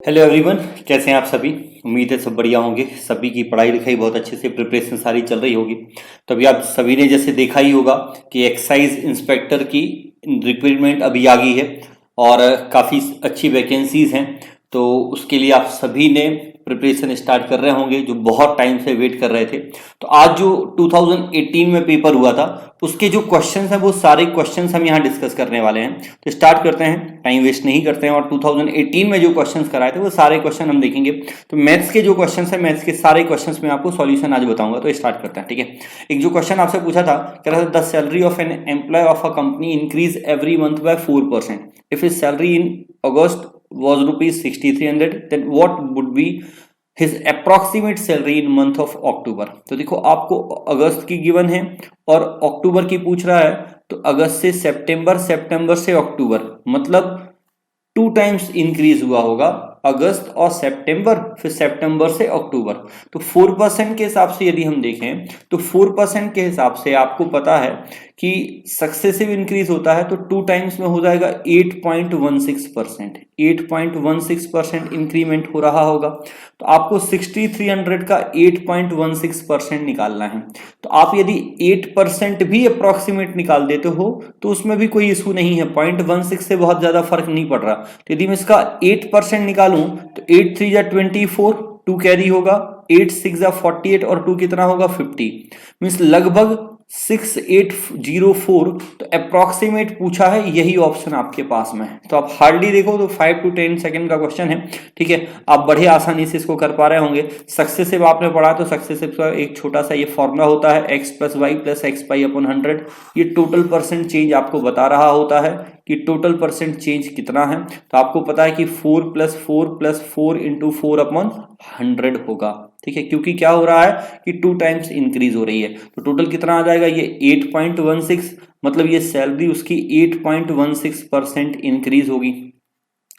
Hello everyone, कैसे हैं आप सभी। उम्मीद है सब बढ़िया होंगे। सभी की पढ़ाई लिखाई बहुत अच्छे से प्रिपरेशन सारी चल रही होगी। तो अभी आप सभी ने जैसे देखा ही होगा कि एक्साइज इंस्पेक्टर की रिक्रूटमेंट अभी आ गई है और काफ़ी अच्छी वैकेंसीज हैं। तो उसके लिए आप सभी ने प्रिपरेशन स्टार्ट कर रहे होंगे जो बहुत टाइम से वेट कर रहे थे। तो आज जो 2018 में पेपर हुआ था उसके जो क्वेश्चंस हैं वो सारे क्वेश्चंस हम यहाँ डिस्कस करने वाले हैं। तो स्टार्ट करते हैं, टाइम वेस्ट नहीं करते हैं। और 2018 में जो क्वेश्चंस कराए थे वो सारे क्वेश्चन हम देखेंगे। तो मैथ्स के जो क्वेश्चंस हैं, मैथ्स के सारे क्वेश्चंस में आपको सॉल्यूशन आज बताऊंगा। तो स्टार्ट करते हैं, ठीक है। एक जो क्वेश्चन आपसे पूछा था, कह रहा था the salary of an employee of a company increase every month by 4%। If his salary in August was rupees 6300, then what would be his approximate salary in month of October। तो देखो आपको अगस्त की गिवन है और अक्टूबर की पूछ रहा है। तो अगस्त से सितंबर, सितंबर से अक्टूबर, मतलब 2 टाइम्स इंक्रीज हुआ होगा। अगस्त और सितंबर, फिर सितंबर से अक्टूबर। तो 4% के हिसाब से यदि हम देखें तो 4% के हिसाब से आपको पता है कि सक्सेसिव इंक्रीज होता है तो 2 टाइम्स में हो जाएगा 8.16%। 8.16% इंक्रीमेंट हो रहा होगा। तो आपको 6300 का 8.16% निकालना है। तो आप यदि 8% भी अप्रोक्सीमेट निकाल देते हो तो उसमें भी कोई इशू नहीं है, 0.16 से बहुत ज्यादा फर्क नहीं पड़ रहा। तो यदि मैं इसका 8% निकालूं तो 8 3 जा 24, 2 कैरी होगा, 8 6 जा 48 और 2 कितना होगा 50। मीन्स लगभग 6804। तो अप्रोक्सीमेट पूछा है, यही ऑप्शन आपके पास में है। तो आप हार्डली देखो तो 5 to 10 सेकंड का क्वेश्चन है, ठीक है। आप बड़े आसानी से इसको कर पा रहे होंगे। सक्सेसिव आपने पढ़ा तो सक्सेसिव का एक छोटा सा ये फॉर्मूला होता है, x plus y plus x y upon 100। ये टोटल परसेंट चेंज आपको बता रहा होता है कि टोटल परसेंट चेंज कितना है। तो आपको पता है कि 4 + 4 + 4 × 4 अपॉन 100 होगा, ठीक है। क्योंकि क्या हो रहा है कि 2 टाइम्स इंक्रीज हो रही है। तो टोटल कितना आ जाएगा, ये 8.16, मतलब ये सैलरी उसकी 8.16% इंक्रीज होगी।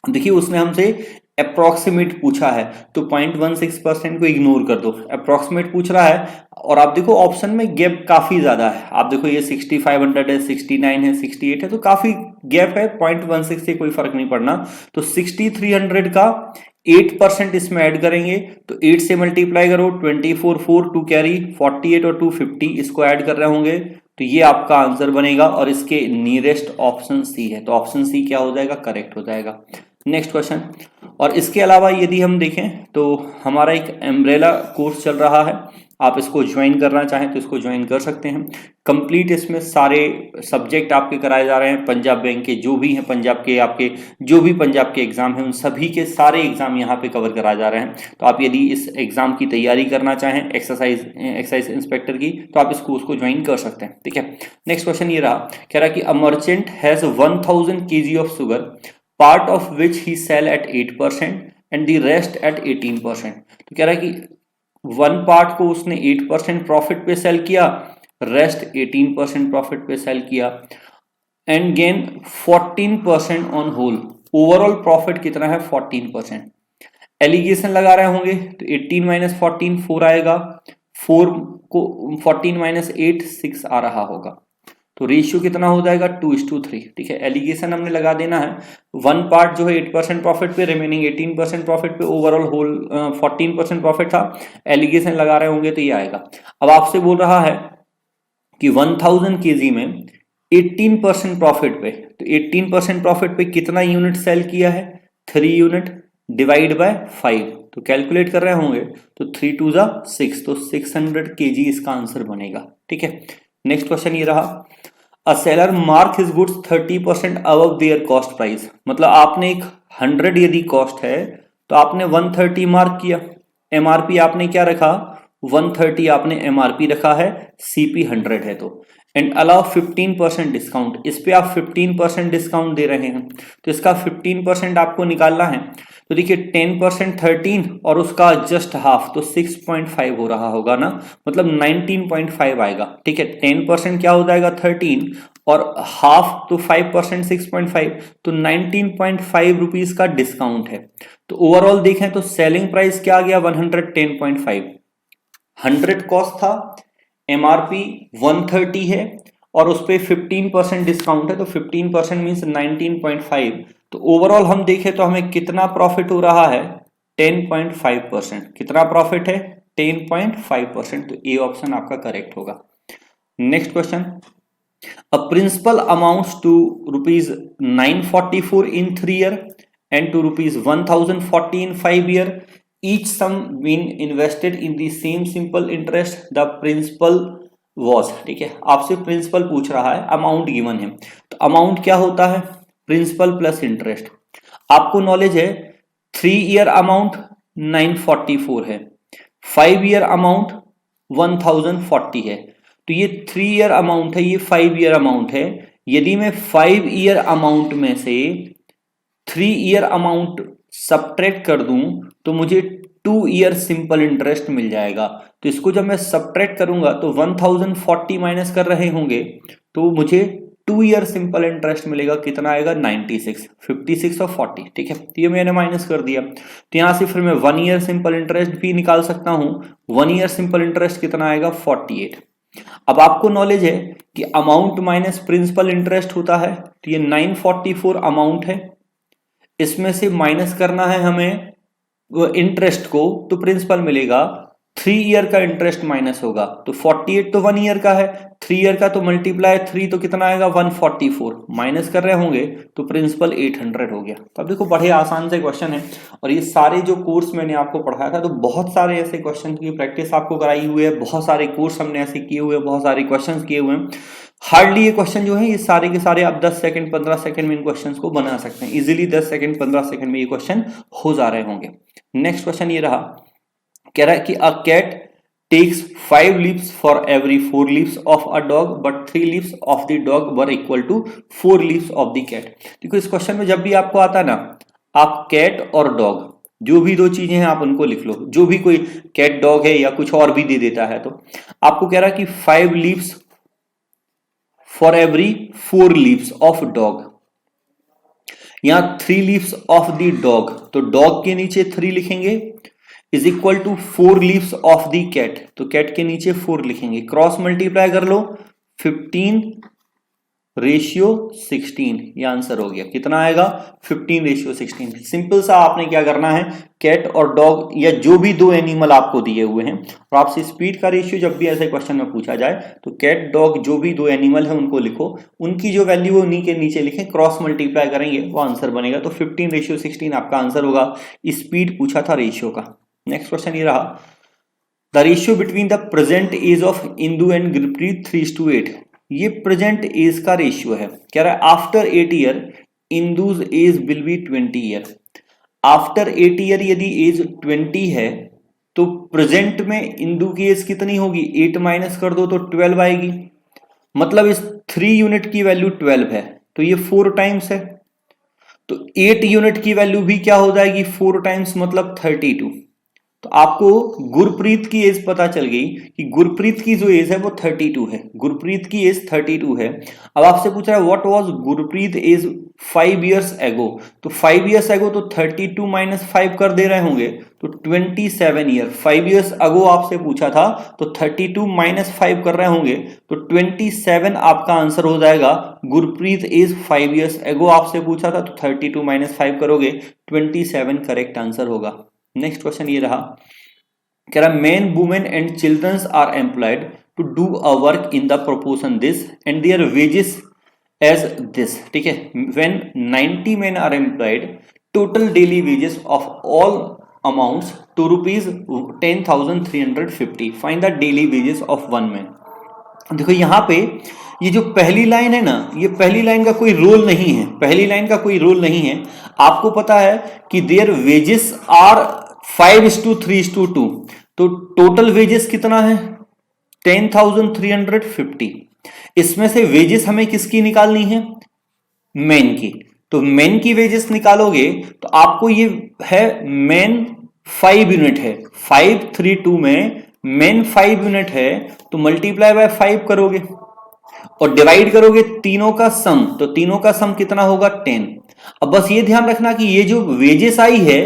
देखिए उसने हमसे अप्रोक्सीमेट पूछा है तो 0.16% को इग्नोर कर दो, अप्रोक्सीमेट पूछ रहा है। और आप देखो ऑप्शन में गैप काफी ज्यादा है। आप देखो ये 6500 है, 69 है, 68 है, तो काफी गैप है। 0.16 से कोई फर्क नहीं पड़ना। तो 6300 का 8% इसमें ऐड करेंगे तो 8 से मल्टीप्लाई करो, 24 4 2 कैरी 48 और 2 50, इसको ऐड कर रहे होंगे तो ये आपका आंसर बनेगा। और इसके नियरेस्ट ऑप्शन सी है, तो ऑप्शन सी क्या हो जाएगा, करेक्ट हो जाएगा। Next question. और इसके अलावा यदि हम देखें तो हमारा एक एम्ब्रेला कोर्स चल रहा है। आप इसको ज्वाइन करना चाहें तो इसको ज्वाइन कर सकते हैं। कंप्लीट इसमें सारे सब्जेक्ट आपके कराए जा रहे हैं। पंजाब बैंक के जो भी हैं, पंजाब के आपके जो भी पंजाब के एग्जाम हैं, उन सभी के सारे एग्जाम यहाँ पे कवर कराए जा रहे हैं। तो आप यदि इस एग्जाम की तैयारी करना चाहें एक्साइज इंस्पेक्टर की, तो आप इस कोर्स को ज्वाइन कर सकते हैं, ठीक है। नेक्स्ट क्वेश्चन ये रहा, कह रहा कि a merchant has 1000 kg of sugar, part of which he sell at 8% and the rest at 18%। तो कह रहा है कि 1 पार्ट को उसने 8% प्रॉफिट पे सेल किया, रेस्ट 18% प्रॉफिट पे सेल किया, and gain 14% on whole. Overall profit कितना है, 14%। एलिगेशन लगा रहे होंगे तो 18 - 14 4 आएगा, 4 को 14 - 8 6 आ रहा होगा। तो रेशियो कितना हो जाएगा, 2:3, ठीक है। एलिगेशन हमने लगा देना है। 1 पार्ट जो है 8% प्रॉफिट पे, रिमेनिंग 18% प्रॉफिट पे, ओवरऑल होल 14% प्रॉफिट था। एलिगेशन लगा रहे होंगे तो ये आएगा। अब आपसे बोल रहा है कि 1000 kg में 18% प्रॉफिट पे, तो 18% प्रॉफिट पे कितना यूनिट सेल किया है, 3 यूनिट, डिवाइड बाय 5। तो कैलकुलेट कर रहे होंगे तो 3 2 जा 6, तो 600 kg इसका आंसर बनेगा, ठीक है। नेक्स्ट क्वेश्चन ये रहा, a seller mark his goods 30% above there cost price. मतलब आपने एक 100 यदि कॉस्ट है तो आपने 130 मार्क किया। एमआरपी आपने क्या रखा, 130 आपने एमआरपी रखा है, सीपी 100 है। तो एंड अलाउ 15% डिस्काउंट, इस पे आप 15% डिस्काउंट दे रहे हैं तो इसका 15% आपको निकालना है। तो देखिए 10% 13 और उसका जस्ट हाफ, तो 6.5 हो रहा होगा ना, मतलब 19.5 आएगा, ठीक है। 10% क्या हो जाएगा 13 और हाफ तो 5% 6.5, तो 19.5 रुपीज का डिस्काउंट है। तो ओवरऑल देखें तो सेलिंग प्राइस क्या आ गया 110.5। 100 कॉस्ट था, एमआरपी 130 है और उस पर 15% डिस्काउंट है, तो 15% मीन्स 19.5। तो ओवरऑल हम देखें तो हमें कितना प्रॉफिट हो रहा है 10.5%। कितना प्रॉफिट है 10.5%। तो ए ऑप्शन आपका करेक्ट होगा। Next question, a principal amounts to rupees 944 in 3 year and to rupees 1040 in 5 year, each sum being invested in the same simple interest, the principal was। ठीक है, आपसे प्रिंसिपल पूछ रहा है, अमाउंट गिवन है, तो अमाउंट क्या होता है प्रिंसिपल प्लस इंटरेस्ट। आपको नॉलेज है 3 ईयर अमाउंट 944 है, 5 ईयर अमाउंट 1040 है। तो ये 3 ईयर अमाउंट है, ये 5 ईयर अमाउंट है। यदि मैं 5 ईयर अमाउंट में से 3 ईयर अमाउंट सब्ट्रैक्ट कर दूं तो मुझे 2 ईयर सिंपल इंटरेस्ट मिल जाएगा। तो इसको जब मैं सब्ट्रैक्ट करूंगा तो 1040 माइनस कर रहे होंगे तो मुझे 2 ईयर सिंपल इंटरेस्ट मिलेगा। कितना आएगा 96, 56 और 40। ठीक है, तो ये मैंने माइनस कर दिया। तो यहां से फिर मैं 1 ईयर सिंपल इंटरेस्ट भी निकाल सकता हूं। 1 ईयर सिंपल इंटरेस्ट कितना आएगा 48। अब आपको नॉलेज है कि अमाउंट माइनस प्रिंसिपल इंटरेस्ट होता है। तो ये 944 अमाउंट है, इसमें से माइनस करना है हमें इंटरेस्ट को, तो प्रिंसिपल मिलेगा। 3 ईयर का इंटरेस्ट माइनस होगा तो 48 तो 1 ईयर का है, 3 ईयर का तो मल्टीप्लाई 3 तो कितना आएगा 144, माइनस कर रहे होंगे तो प्रिंसिपल 800 हो गया। तो अब देखो बड़े आसान से क्वेश्चन है, और ये सारे जो कोर्स मैंने आपको पढ़ाया था तो बहुत सारे ऐसे क्वेश्चन की प्रैक्टिस आपको कराई हुई है, बहुत सारे कोर्स हमने ऐसे किए हुए हैं, बहुत सारे क्वेश्चन किए हुए हैं। हार्डली ये क्वेश्चन जो है ये सारे के सारे आप 10 सेकंड 15 सेकंड में इन क्वेश्चंस को बना सकते हैं इजीली। 10 सेकंड 15 सेकंड में ये क्वेश्चन हो जा रहे होंगे। नेक्स्ट क्वेश्चन ये रहा, कह रहा है कि a cat takes 5 leaves for every 4 leaves of a dog but 3 leaves of the dog were equal to 4 leaves of the cat. देखो इस क्वेश्चन में जब भी आपको आता ना, आप कैट और डॉग जो भी 2 चीजें हैं आप उनको लिख लो। जो भी कोई कैट डॉग है या कुछ और भी दे देता है तो आपको कह रहा है कि 5 leaves for every 4 leaves of dog, यहां 3 लीव्स ऑफ द डॉग, तो डॉग के नीचे 3 लिखेंगे is equal to 4 leaves of the cat, तो कैट के नीचे 4 लिखेंगे। क्रॉस मल्टीप्लाई कर लो 15:16, ये आंसर हो गया। कितना आएगा 15:16। सिंपल सा आपने क्या करना है, कैट और डॉग या जो भी 2 एनिमल आपको दिए हुए हैं, और आपसे स्पीड का रेशियो जब भी ऐसे क्वेश्चन में पूछा जाए तो कैट डॉग जो भी 2 एनिमल है उनको लिखो, उनकी जो वैल्यू है उन्हीं के नीचे लिखें, क्रॉस मल्टीप्लाई करेंगे वो आंसर बनेगा। तो 15:16 आपका आंसर होगा। स्पीड पूछा था रेशियो का। नेक्स्ट क्वेश्चन ये रहा, the ratio between the present age of Indu and Gurpreet 3:8। ये प्रेजेंट एज का रेशियो है। कह रहा है after 8 year Indu's age will be 20 year. After 8 year यदि एज 20 है तो प्रेजेंट में इंदू की एज कितनी होगी, 8 माइनस कर दो तो 12 आएगी। मतलब इस 3 यूनिट की वैल्यू 12 है तो ये 4 टाइम्स है, तो 8 यूनिट की वैल्यू भी क्या हो जाएगी 4 टाइम्स, मतलब 32। तो आपको गुरप्रीत की एज पता चल गई कि गुरप्रीत की जो एज है वो 32 है। गुरप्रीत की एज 32 है। अब आपसे पूछ रहा है what was Gurpreet age 5 years ago, तो 5 इयर्स एगो तो 32 माइनस 5 कर दे रहे होंगे तो 27 ईयर। 5 इयर्स अगो आपसे पूछा था तो 32 माइनस 5 कर रहे होंगे तो 27 आपका आंसर हो जाएगा। गुरप्रीत एज 5 इयर्स एगो आपसे पूछा था तो 32 माइनस 5 करोगे 27 करेक्ट आंसर होगा। नेक्स्ट क्वेश्चन ये रहा, कह रहा men women and childrens are employed to do a work in the proportion this and their wages as this. ठीक है, when 90 men are employed, total daily wages of all amounts to ₹10,350. Find the daily wages of one man. देखो यहाँ पे ये जो पहली line है ना, ये पहली लाइन का कोई रोल नहीं है, पहली लाइन का कोई रोल नहीं है। आपको पता है कि देयर वेजेस आर 5:3:2, तो टोटल वेजेस कितना है 10,350। इसमें से वेजेस हमें किसकी निकालनी है, मैन की। तो मैन की वेजेस निकालोगे तो आपको ये है मैन 5 यूनिट है, 532 में मैन 5 यूनिट है तो मल्टीप्लाई बाय 5 करोगे और डिवाइड करोगे तीनों का सम, तो तीनों का सम कितना होगा 10। अब बस ये ध्यान रखना कि ये जो वेजेस आई है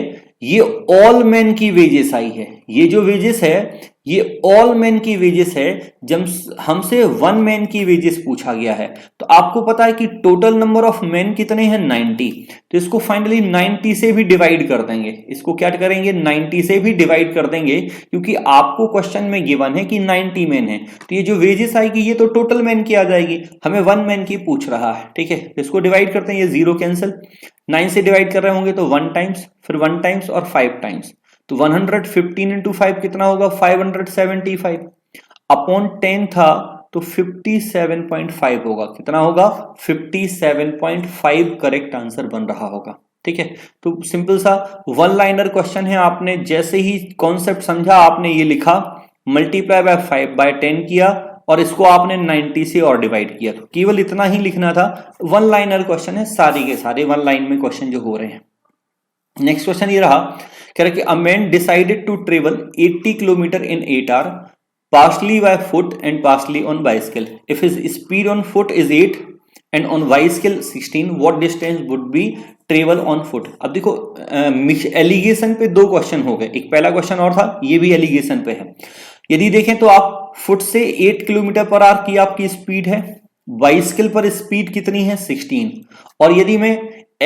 ये ऑल मैन की वेजेस आई है, ये जो वेजेस है ये ऑल मैन की वेजेस है, जब हमसे वन मैन की वेजेस पूछा गया है। तो आपको पता है कि टोटल नंबर ऑफ मैन कितने हैं 90, तो इसको फाइनली 90 से भी डिवाइड कर देंगे, इसको क्या करेंगे 90 से भी डिवाइड कर देंगे, क्योंकि आपको क्वेश्चन में गिवन है कि 90 मैन है, तो ये जो वेजेस आएगी ये तो टोटल मैन की आ जाएगी, हमें वन मैन की पूछ रहा है। ठीक है, इसको डिवाइड करते हैं, ये जीरो कैंसिल, 9 से डिवाइड कर रहे होंगे तो 1 टाइम्स, फिर 1 टाइम्स और 5 टाइम्स, तो 115 इंटू 5 कितना होगा 575, अपॉन 10 था तो 57.5 होगा, कितना होगा 57.5 करेक्ट आंसर बन रहा होगा। ठीक है, तो सिंपल सा वन लाइनर क्वेश्चन है, आपने जैसे ही कॉन्सेप्ट समझा आपने ये लिखा, मल्टीप्लाई बाय 5 बाय 10 किया और इसको आपने 90 से और डिवाइड किया, तो केवल इतना ही लिखना था। वन लाइनर क्वेश्चन है, सारे के सारे वन लाइन में क्वेश्चन जो हो रहे हैं। नेक्स्ट क्वेश्चन ये रहा, कह रहा कि a man decided to travel 80 kilometre in 8 hour, partially by foot and partially on bicycle. If his speed on foot is 8 and on bicycle 16, what distance would be travel on foot? अब देखो allegation पे दो question हो गए, एक पहला question और था, ये भी एलिगेशन पे है। यदि देखें तो आप फुट से 8 किलोमीटर पर आवर की आपकी स्पीड है, बाइसिकल पर स्पीड कितनी है 16, और यदि मैं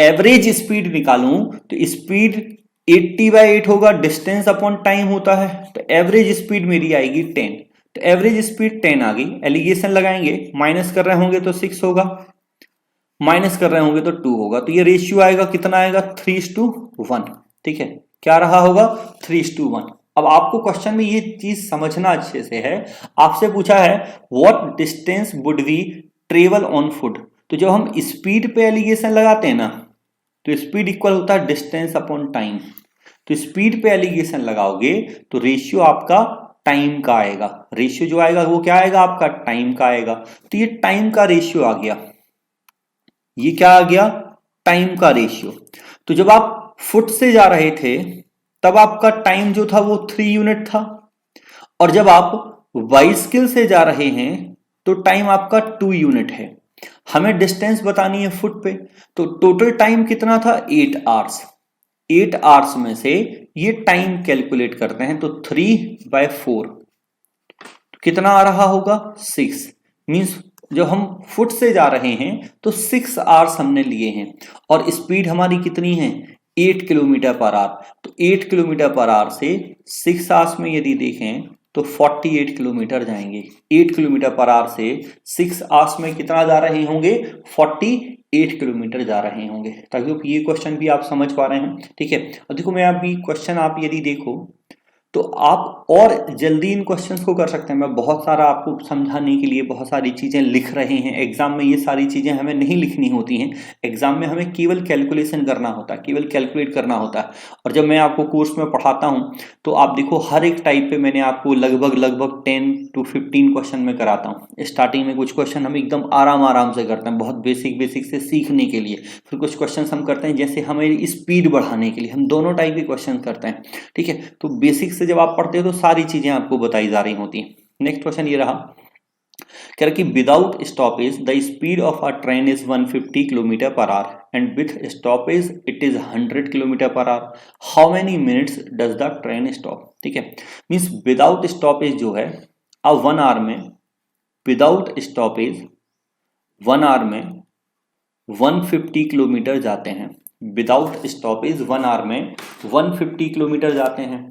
एवरेज स्पीड निकालूं तो स्पीड 80/8 होगा, डिस्टेंस अपॉन टाइम होता है, तो एवरेज स्पीड मेरी आएगी 10, तो एवरेज स्पीड 10 आ गई। एलिगेशन लगाएंगे, माइनस कर रहे होंगे तो 6 होगा, माइनस कर रहे होंगे तो 2 होगा, तो ये रेशियो आएगा कितना आएगा 3:1। ठीक है, क्या रहा होगा 3:1। अब आपको क्वेश्चन में ये चीज समझना अच्छे से है, आपसे पूछा है what distance would we travel on foot, तो जब हम स्पीड पे एलिगेशन लगाते हैं ना, तो स्पीड इक्वल होता है डिस्टेंस अपॉन टाइम, तो स्पीड पे एलिगेशन लगाओगे तो रेशियो आपका टाइम का आएगा, रेशियो जो आएगा वो क्या आएगा आपका टाइम का आएगा, तो ये टाइम का रेशियो आ गया, ये क्या आ गया टाइम का रेशियो। तो जब आप फुट से जा रहे थे तब आपका टाइम जो था वो 3 यूनिट था, और जब आप बाइसिकल से जा रहे हैं तो टाइम आपका 2 यूनिट है। हमें डिस्टेंस बतानी है फुट पे, तो टोटल टाइम कितना था 8 आवर्स, 8 आवर्स में से ये टाइम कैलकुलेट करते हैं तो 3/4 कितना आ रहा होगा 6, मींस जो हम फुट से जा रहे हैं तो 6 आवर्स हमने लिए हैं, और स्पीड हमारी कितनी है 8 किलोमीटर पर आवर, तो 8 किलोमीटर पर आवर से 6 आवर्स में यदि देखें तो 48 किलोमीटर जाएंगे, 8 किलोमीटर पर आवर से 6 आवर्स में कितना जा रहे होंगे 48 किलोमीटर जा रहे होंगे, ताकि ये क्वेश्चन भी आप समझ पा रहे हैं। ठीक है, और देखो मैं अभी क्वेश्चन आप यदि देखो तो आप और जल्दी इन क्वेश्चंस को कर सकते हैं। मैं बहुत सारा आपको समझाने के लिए बहुत सारी चीजें लिख रहे हैं, एग्जाम में ये सारी चीजें हमें नहीं लिखनी होती हैं, एग्जाम में हमें केवल कैलकुलेशन करना होता है, केवल कैलकुलेट करना होता है। और जब मैं आपको कोर्स में पढ़ाता हूं तो आप देखो हर एक टाइप पे मैंने आपको लगभग 10 to 15 क्वेश्चन में कराता हूँ। स्टार्टिंग में कुछ क्वेश्चन हम एकदम आराम से करते हैं, बहुत बेसिक से सीखने के लिए, फिर कुछ क्वेश्चन हम करते हैं जैसे हमें स्पीड बढ़ाने के लिए, हम दोनों टाइप के क्वेश्चन करते हैं। ठीक है, तो बेसिक से जब आप पढ़ते हो तो सारी चीजें आपको बताई जा रही होती हैं। नेक्स्ट क्वेश्चन ये रहा, कह रहा कि without stoppage the speed of a train is 150 kilometre per hour and with stoppage it is 100 kilometre per hour, how many minutes does the train stop. ठीक है, मींस विदाउट स्टॉपेज जो है अब 1 आवर में, विदाउट स्टॉपेज 1 आवर में 150 kilometre जाते हैं, without stoppage 1 our में 150 किलोमीटर जाते हैं,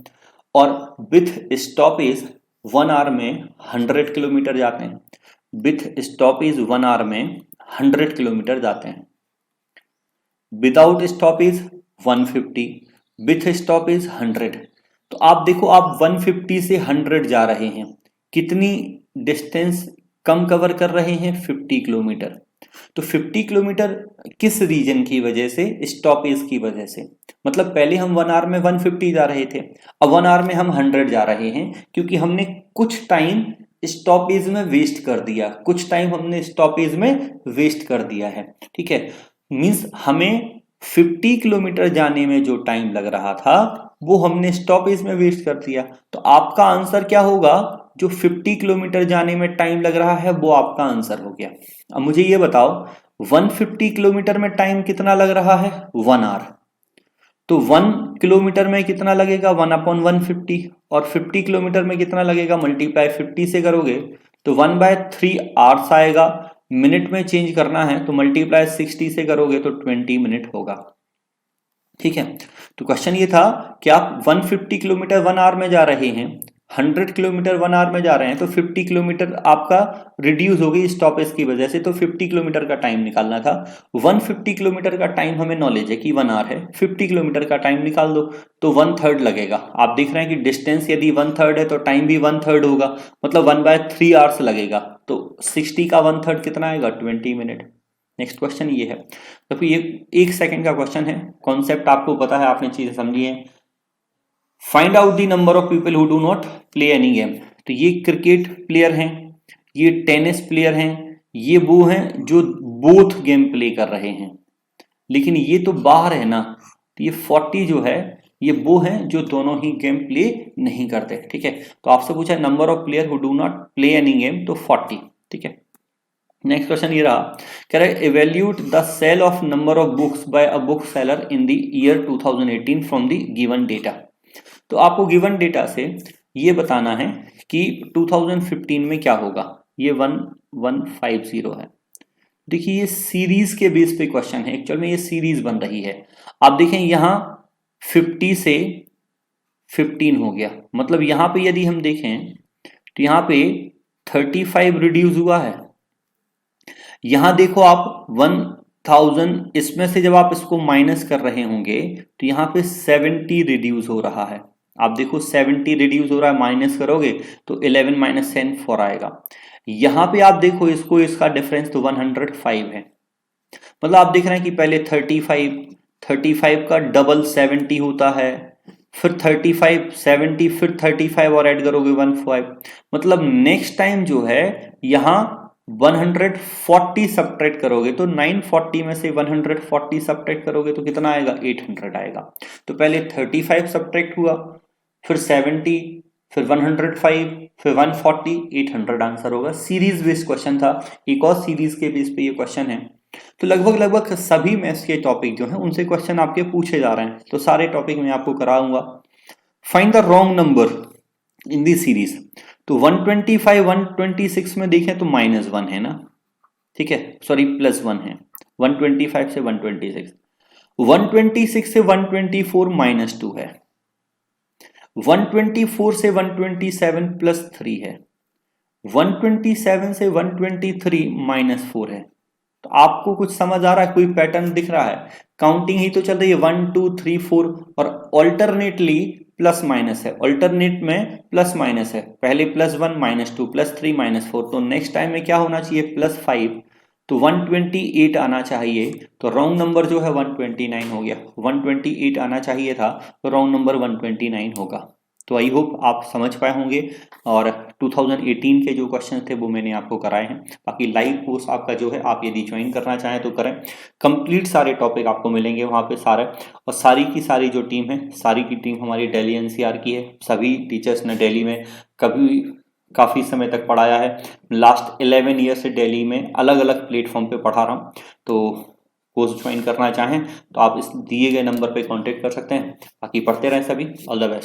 और विथ स्टॉपेज 1 आवर में 100 किलोमीटर जाते हैं, विथ स्टॉपेज 1 आवर में 100 किलोमीटर जाते हैं, विदाउट स्टॉपेज 150, विथ स्टॉपेज 100। तो आप देखो आप 150 से 100 जा रहे हैं, कितनी डिस्टेंस कम कवर कर रहे हैं 50 किलोमीटर। तो 50 किलोमीटर किस रीजन की वजह से, स्टॉपेज की वजह से, मतलब पहले हम 1 आवर में 150 जा रहे थे, अब 1 आवर में हम 100 जा रहे हैं, क्योंकि हमने कुछ टाइम स्टॉपेज में वेस्ट कर दिया, कुछ टाइम हमने स्टॉपेज में वेस्ट कर दिया है। ठीक है, मींस हमें 50 किलोमीटर जाने में जो टाइम लग रहा था वो हमने स्टॉपेज में वेस्ट कर दिया। तो आपका आंसर क्या होगा, जो 50 किलोमीटर जाने में टाइम लग रहा है वो आपका आंसर हो गया। अब मुझे ये बताओ 150 किलोमीटर में टाइम कितना लग रहा है 1 आवर, तो 1 किलोमीटर में कितना लगेगा 1/150, और 50 किलोमीटर में कितना लगेगा, मल्टीप्लाई 50 से करोगे तो 1/3 आवर्स आएगा। मिनट में चेंज करना है तो मल्टीप्लाई 60 से करोगे तो 20 मिनट होगा। ठीक है, तो क्वेश्चन ये था कि आप 150 किलोमीटर 1 आवर में जा रहे हैं, 100 किलोमीटर 1 आवर में जा रहे हैं, तो 50 किलोमीटर आपका रिड्यूस हो गई स्टॉपेज की वजह से, तो 50 किलोमीटर का टाइम निकालना था। 150 किलोमीटर का टाइम हमें नॉलेज है कि 1 आवर है, 50 किलोमीटर का टाइम निकाल दो तो 1/3 लगेगा। आप देख रहे हैं कि डिस्टेंस यदि 1/3 है तो टाइम भी 1/3 होगा, मतलब 1/3 आवर्स लगेगा। तो 60 का 1/3 कितना आएगा, 20 मिनट। नेक्स्ट क्वेश्चन ये है, तो ये 1 सेकंड का क्वेश्चन है, कॉन्सेप्ट आपको पता है, आपने चीजें समझी है। Find out the number of people who do not play any game. तो ये क्रिकेट प्लेयर हैं, ये टेनिस प्लेयर हैं, ये वो हैं जो बोथ गेम प्ले कर रहे हैं, लेकिन ये तो बाहर है ना, तो ये 40 जो है ये वो हैं जो दोनों ही गेम प्ले नहीं करते। ठीक है, तो आपसे पूछा है number of player who do not play any game, तो 40। ठीक है, नेक्स्ट क्वेश्चन ये रहा, कह रहा है evaluate the sale of number of books by a book seller in the year 2018 from the given data. तो आपको गिवन डेटा से ये बताना है कि 2015 में क्या होगा। ये 1150 है। देखिए ये सीरीज के बेस पे क्वेश्चन है, एक्चुअल में ये सीरीज बन रही है। आप देखें यहां 50 से 15 हो गया, मतलब यहां पे यदि हम देखें तो यहां पे 35 रिड्यूस हुआ है। यहां देखो आप 1000, इसमें से जब आप इसको माइनस कर रहे होंगे तो यहां पे 70 रिड्यूस हो रहा है। आप देखो 70 रिड्यूस हो रहा है, माइनस करोगे तो 11 - 10 4 आएगा। यहां पे आप देखो इसको, इसका डिफरेंस तो 105 है। मतलब आप देख रहे हैं कि पहले 35 का डबल 70 होता है, फिर 35 70, फिर 35 और ऐड करोगे 15। मतलब नेक्स्ट टाइम जो है यहां 140 सब्ट्रैक्ट करोगे तो 940 में से 140 सब्ट्रैक्ट करोगे तो कितना आएगा, 800 आएगा। तो पहले 35 सब्ट्रैक्ट हुआ, फिर 70, फिर 105, फिर 140, 800 आंसर होगा। सीरीज बेस्ड क्वेश्चन था, एक और सीरीज के बेस पे ये क्वेश्चन है। तो लगभग सभी मैथ्स के टॉपिक जो हैं उनसे क्वेश्चन आपके पूछे जा रहे हैं, तो सारे टॉपिक मैं आपको कराऊंगा। Find the wrong number in the series. तो 125 126 में देखें तो -1 है ना, ठीक है, सॉरी +1 है। 125 से 126, 126 से 124 -2 है, 124 से 127 +3 है, 127 से 123 -4 है। तो आपको कुछ समझ आ रहा है, कोई पैटर्न दिख रहा है? काउंटिंग ही तो चल रही है 1 2 3 4, और ऑल्टरनेटली प्लस माइनस है, ऑल्टरनेट में प्लस माइनस है, पहले +1 -2 +3 -4, तो नेक्स्ट टाइम में क्या होना चाहिए, +5, तो 128 आना चाहिए। तो रॉन्ग नंबर जो है 129 हो गया, 128 आना चाहिए था, तो रॉन्ग नंबर 129 होगा। तो आई होप आप समझ पाए होंगे, और 2018 के जो क्वेश्चन थे वो मैंने आपको कराए हैं। बाकी लाइव कोर्स आपका जो है, आप यदि ज्वाइन करना चाहें तो करें, कंप्लीट सारे टॉपिक आपको मिलेंगे वहाँ पे सारे, और सारी की सारी जो टीम है, सारी की टीम हमारी दिल्ली एनसीआर की है। सभी टीचर्स ने दिल्ली में काफ़ी समय तक पढ़ाया है। लास्ट 11 ईयर से दिल्ली में अलग अलग प्लेटफॉर्म पे पढ़ा रहा हूँ। तो कोर्स ज्वाइन करना चाहें तो आप इस दिए गए नंबर पे कांटेक्ट कर सकते हैं। बाकी पढ़ते रहें सभी, ऑल द बेस्ट।